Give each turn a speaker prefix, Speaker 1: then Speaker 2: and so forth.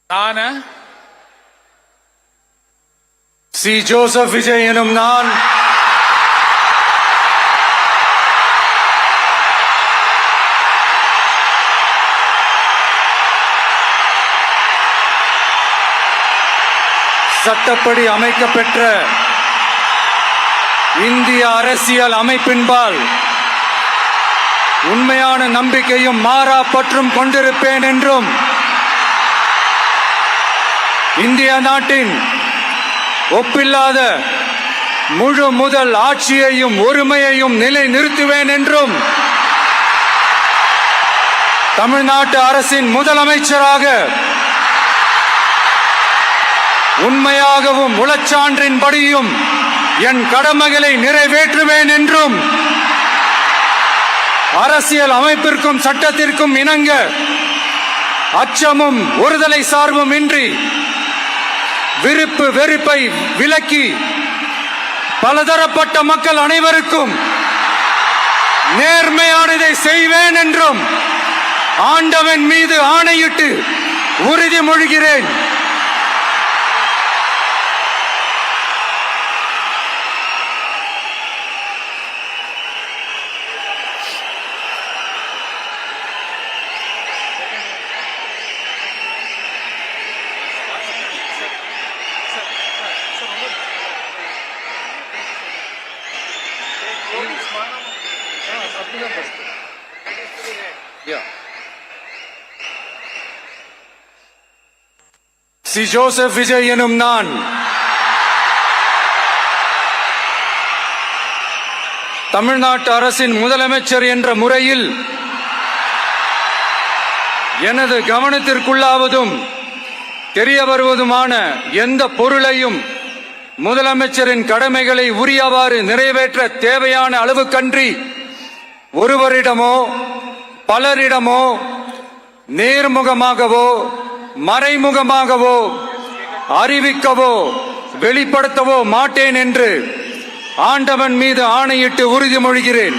Speaker 1: நான்
Speaker 2: C. Joseph Vijay எனும் நான் சட்டப்படி அமைக்கப்பெற்ற இந்திய அரசியல் அமைப்பின்பால் உண்மையான நம்பிக்கையும் மாறா பற்றும் கொண்டிருப்பேன் என்றும் இந்திய நாட்டின் ஒப்பில்லாத முழு முதல் ஆட்சியையும் ஒருமையையும் நிலை நிறுத்துவேன் என்றும் தமிழ்நாட்டு அரசின் முதலமைச்சராக உண்மையாகவும் உளச்சான்றின்படியும் என் கடமைகளை நிறைவேற்றுவேன் என்றும் அரசியல் அமைப்பிற்கும் சட்டத்திற்கும் இணங்க அச்சமும் ஒருதலை சார்பும் இன்றி விருப்பு வெறுப்பை விலக்கி பலதரப்பட்ட மக்கள் அனைவருக்கும் நேர்மையானதை செய்வேன் என்றும் ஆண்டவன் மீது ஆணையிட்டு உறுதிமொழிகிறேன். சி. ஜோசப் விஜய் எனும் நான் தமிழ்நாட்டு அரசின் முதலமைச்சர் என்ற முறையில் எனது கவனத்திற்குள்ளாவதும் தெரிய வருவதுமான எந்த பொருளையும் முதலமைச்சரின் கடமைகளை உரியவாறு நிறைவேற்ற தேவையான அளவுக்கன்றி ஒருவரிடமோ பலரிடமோ நேர்முகமாகவோ மறைமுகமாகவோ அறிவிக்கவோ வெளிப்படுத்தவோ மாட்டேன் என்று ஆண்டவன் மீது ஆணையிட்டு உறுதிமொழிகிறேன்.